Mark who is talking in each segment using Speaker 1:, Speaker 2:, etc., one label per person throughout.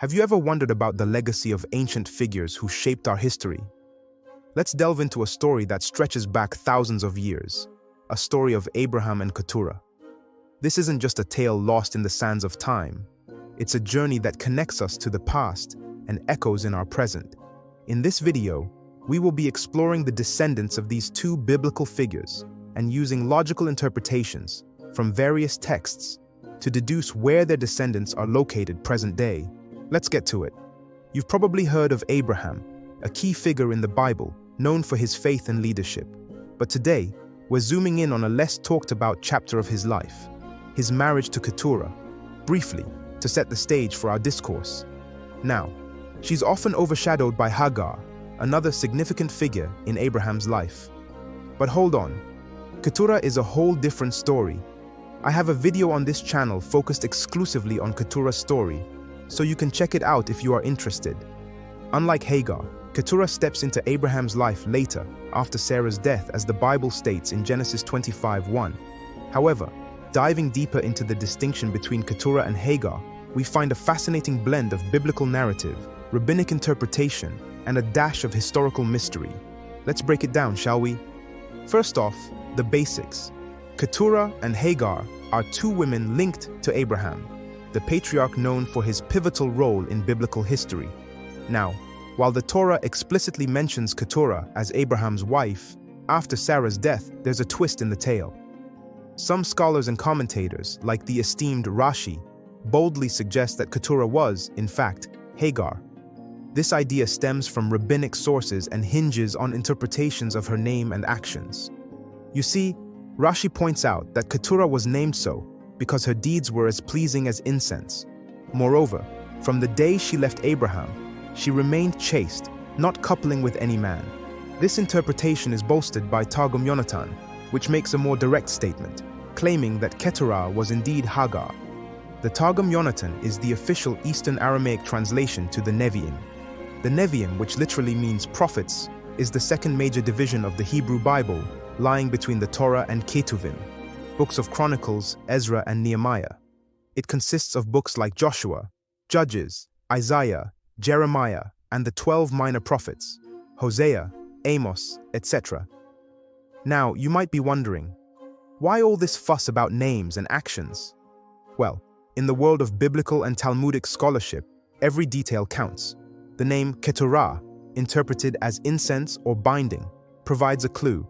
Speaker 1: Have you ever wondered about the legacy of ancient figures who shaped our history? Let's delve into a story that stretches back thousands of years, a story of Abraham and Keturah. This isn't just a tale lost in the sands of time. It's a journey that connects us to the past and echoes in our present. In this video, we will be exploring the descendants of these two biblical figures and using logical interpretations from various texts to deduce where their descendants are located present day. Let's get to it. You've probably heard of Abraham, a key figure in the Bible, known for his faith and leadership. But today, we're zooming in on a less talked about chapter of his life, his marriage to Keturah, briefly, to set the stage for our discourse. Now, she's often overshadowed by Hagar, another significant figure in Abraham's life. But hold on, Keturah is a whole different story. I have a video on this channel focused exclusively on Keturah's story, so you can check it out if you are interested. Unlike Hagar, Keturah steps into Abraham's life later, after Sarah's death, as the Bible states in Genesis 25:1. However, diving deeper into the distinction between Keturah and Hagar, we find a fascinating blend of biblical narrative, rabbinic interpretation, and a dash of historical mystery. Let's break it down, shall we? First off, the basics. Keturah and Hagar are two women linked to Abraham, the patriarch known for his pivotal role in biblical history. Now, while the Torah explicitly mentions Keturah as Abraham's wife, after Sarah's death, there's a twist in the tale. Some scholars and commentators, like the esteemed Rashi, boldly suggest that Keturah was, in fact, Hagar. This idea stems from rabbinic sources and hinges on interpretations of her name and actions. You see, Rashi points out that Keturah was named so because her deeds were as pleasing as incense. Moreover, from the day she left Abraham, she remained chaste, not coupling with any man. This interpretation is bolstered by Targum Yonatan, which makes a more direct statement, claiming that Keturah was indeed Hagar. The Targum Yonatan is the official Eastern Aramaic translation to the Nevi'im. The Nevi'im, which literally means prophets, is the second major division of the Hebrew Bible, lying between the Torah and Ketuvim, books of Chronicles, Ezra, and Nehemiah. It consists of books like Joshua, Judges, Isaiah, Jeremiah, and the 12 minor prophets, Hosea, Amos, etc. Now, you might be wondering, why all this fuss about names and actions? Well, in the world of biblical and Talmudic scholarship, every detail counts. The name Keturah, interpreted as incense or binding, provides a clue.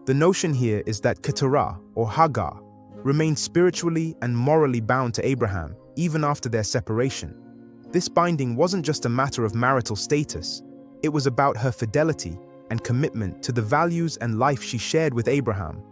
Speaker 1: The notion here is that Keturah, or Hagar, remained spiritually and morally bound to Abraham even after their separation. This binding wasn't just a matter of marital status, it was about her fidelity and commitment to the values and life she shared with Abraham.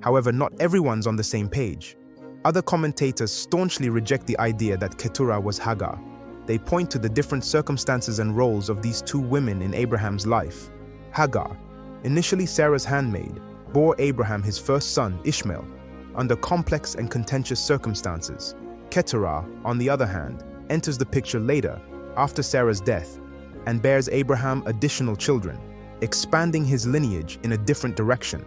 Speaker 1: However, not everyone's on the same page. Other commentators staunchly reject the idea that Keturah was Hagar. They point to the different circumstances and roles of these two women in Abraham's life. Hagar, initially Sarah's handmaid, bore Abraham his first son, Ishmael, under complex and contentious circumstances. Keturah, on the other hand, enters the picture later, after Sarah's death, and bears Abraham additional children, expanding his lineage in a different direction.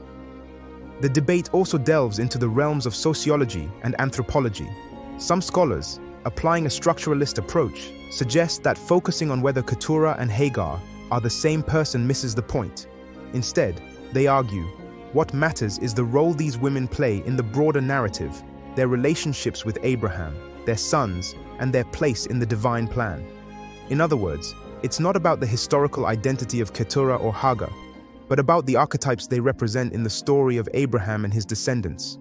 Speaker 1: The debate also delves into the realms of sociology and anthropology. Some scholars, applying a structuralist approach, suggest that focusing on whether Keturah and Hagar are the same person misses the point. Instead, they argue, what matters is the role these women play in the broader narrative, their relationships with Abraham, their sons, and their place in the divine plan. In other words, it's not about the historical identity of Keturah or Hagar, but about the archetypes they represent in the story of Abraham and his descendants.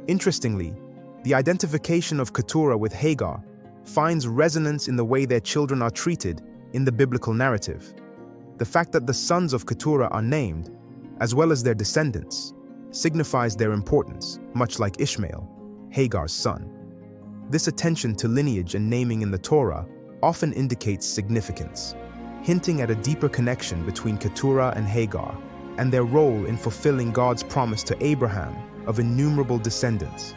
Speaker 1: Interestingly, the identification of Keturah with Hagar finds resonance in the way their children are treated in the biblical narrative. The fact that the sons of Keturah are named, as well as their descendants, signifies their importance, much like Ishmael, Hagar's son. This attention to lineage and naming in the Torah often indicates significance, hinting at a deeper connection between Keturah and Hagar and their role in fulfilling God's promise to Abraham of innumerable descendants.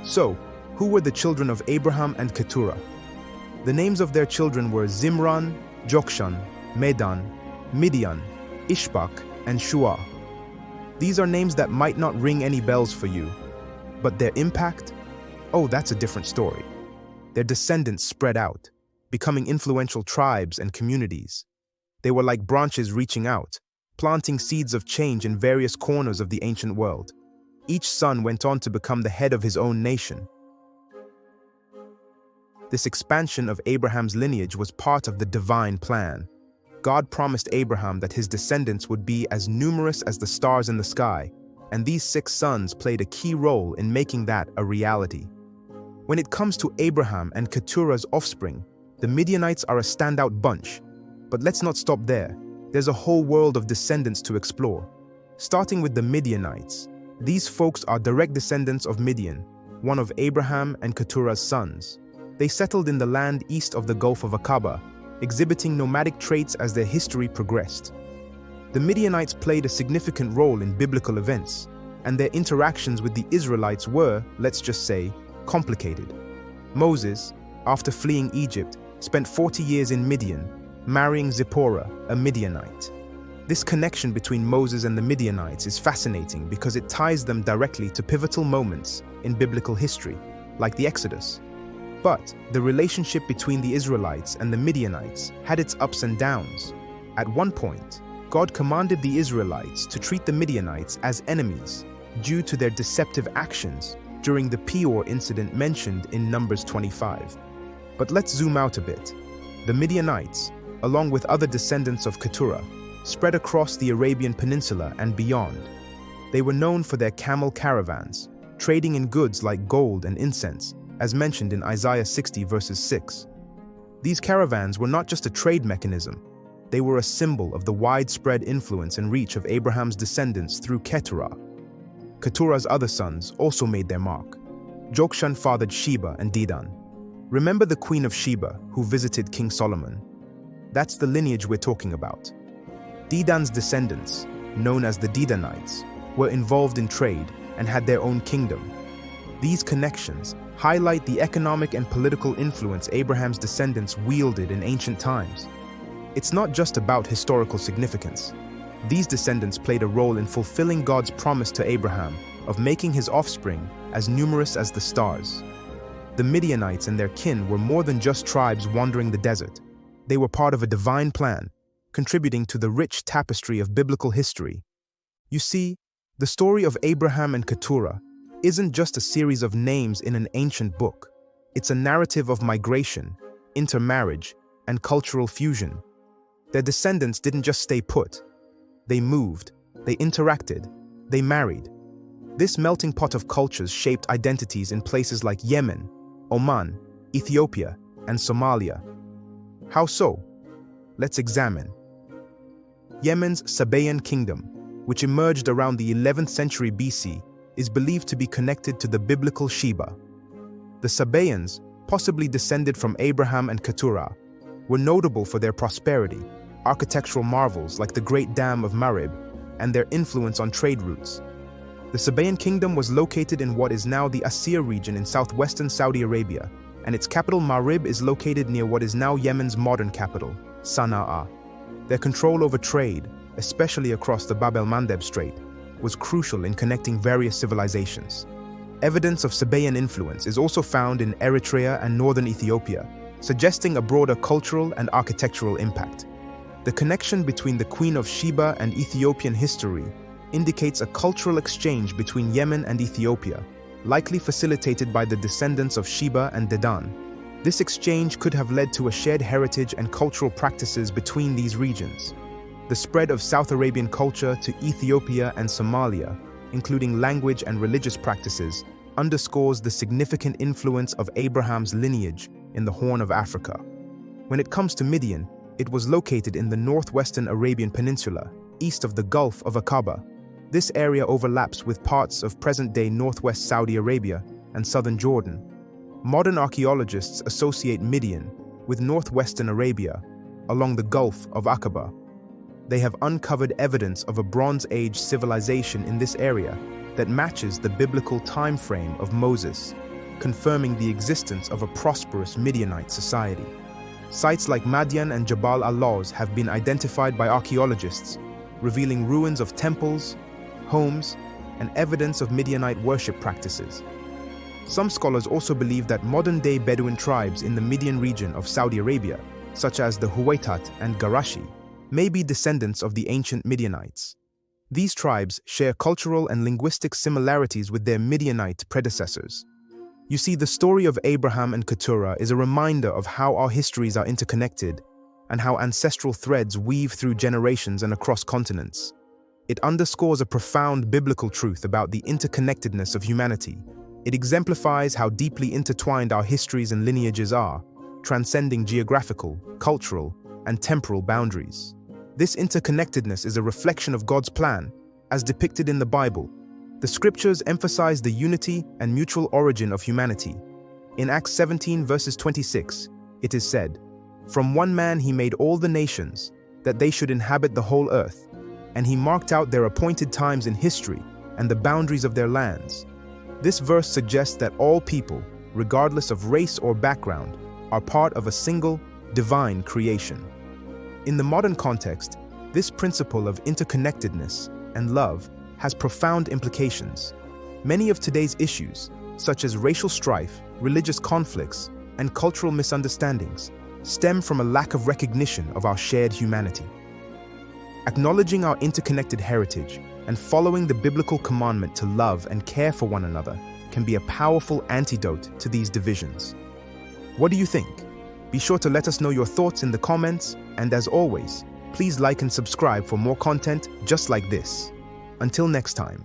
Speaker 1: So, who were the children of Abraham and Keturah? The names of their children were Zimran, Jokshan, Medan, Midian, Ishbak, and Shua. These are names that might not ring any bells for you, but their impact? Oh, that's a different story. Their descendants spread out, becoming influential tribes and communities. They were like branches reaching out, planting seeds of change in various corners of the ancient world. Each son went on to become the head of his own nation. This expansion of Abraham's lineage was part of the divine plan. God promised Abraham that his descendants would be as numerous as the stars in the sky, and these 6 sons played a key role in making that a reality. When it comes to Abraham and Keturah's offspring, the Midianites are a standout bunch. But let's not stop there. There's a whole world of descendants to explore. Starting with the Midianites, these folks are direct descendants of Midian, one of Abraham and Keturah's sons. They settled in the land east of the Gulf of Aqaba, exhibiting nomadic traits as their history progressed. The Midianites played a significant role in biblical events, and their interactions with the Israelites were, let's just say, complicated. Moses, after fleeing Egypt, spent 40 years in Midian, marrying Zipporah, a Midianite. This connection between Moses and the Midianites is fascinating because it ties them directly to pivotal moments in biblical history, like the Exodus. But the relationship between the Israelites and the Midianites had its ups and downs. At one point, God commanded the Israelites to treat the Midianites as enemies due to their deceptive actions during the Peor incident mentioned in Numbers 25. But let's zoom out a bit. The Midianites, along with other descendants of Keturah, spread across the Arabian Peninsula and beyond. They were known for their camel caravans, trading in goods like gold and incense, as mentioned in Isaiah 60 verses 6. These caravans were not just a trade mechanism, they were a symbol of the widespread influence and reach of Abraham's descendants through Keturah. Keturah's other sons also made their mark. Jokshan fathered Sheba and Dedan. Remember the Queen of Sheba who visited King Solomon? That's the lineage we're talking about. Dedan's descendants, known as the Dedanites, were involved in trade and had their own kingdom. These connections highlight the economic and political influence Abraham's descendants wielded in ancient times. It's not just about historical significance. These descendants played a role in fulfilling God's promise to Abraham of making his offspring as numerous as the stars. The Midianites and their kin were more than just tribes wandering the desert. They were part of a divine plan, contributing to the rich tapestry of biblical history. You see, the story of Abraham and Keturah isn't just a series of names in an ancient book. It's a narrative of migration, intermarriage, and cultural fusion. Their descendants didn't just stay put. They moved, they interacted, they married. This melting pot of cultures shaped identities in places like Yemen, Oman, Ethiopia, and Somalia. How so? Let's examine. Yemen's Sabean kingdom, which emerged around the 11th century BC, is believed to be connected to the biblical Sheba. The Sabeans, possibly descended from Abraham and Keturah, were notable for their prosperity, architectural marvels like the Great Dam of Marib, and their influence on trade routes. The Sabean kingdom was located in what is now the Asir region in southwestern Saudi Arabia, and its capital Marib is located near what is now Yemen's modern capital, Sana'a. Their control over trade, especially across the Bab el-Mandeb Strait, was crucial in connecting various civilizations. Evidence of Sabean influence is also found in Eritrea and northern Ethiopia, suggesting a broader cultural and architectural impact. The connection between the Queen of Sheba and Ethiopian history indicates a cultural exchange between Yemen and Ethiopia, likely facilitated by the descendants of Sheba and Dedan. This exchange could have led to a shared heritage and cultural practices between these regions. The spread of South Arabian culture to Ethiopia and Somalia, including language and religious practices, underscores the significant influence of Abraham's lineage in the Horn of Africa. When it comes to Midian, it was located in the northwestern Arabian Peninsula, east of the Gulf of Aqaba. This area overlaps with parts of present-day northwest Saudi Arabia and southern Jordan. Modern archaeologists associate Midian with northwestern Arabia, along the Gulf of Aqaba. They have uncovered evidence of a Bronze Age civilization in this area that matches the biblical time frame of Moses, confirming the existence of a prosperous Midianite society. Sites like Madian and Jabal al-Lawz have been identified by archaeologists, revealing ruins of temples, homes, and evidence of Midianite worship practices. Some scholars also believe that modern-day Bedouin tribes in the Midian region of Saudi Arabia, such as the Huwaitat and Garashi, may be descendants of the ancient Midianites. These tribes share cultural and linguistic similarities with their Midianite predecessors. You see, the story of Abraham and Keturah is a reminder of how our histories are interconnected and how ancestral threads weave through generations and across continents. It underscores a profound biblical truth about the interconnectedness of humanity. It exemplifies how deeply intertwined our histories and lineages are, transcending geographical, cultural, and temporal boundaries. This interconnectedness is a reflection of God's plan, as depicted in the Bible. The scriptures emphasize the unity and mutual origin of humanity. In Acts 17 verses 26, it is said, "From one man he made all the nations, that they should inhabit the whole earth, and he marked out their appointed times in history and the boundaries of their lands." This verse suggests that all people, regardless of race or background, are part of a single, divine creation. In the modern context, this principle of interconnectedness and love has profound implications. Many of today's issues, such as racial strife, religious conflicts, and cultural misunderstandings, stem from a lack of recognition of our shared humanity. Acknowledging our interconnected heritage and following the biblical commandment to love and care for one another can be a powerful antidote to these divisions. What do you think? Be sure to let us know your thoughts in the comments, and as always, please like and subscribe for more content just like this. Until next time.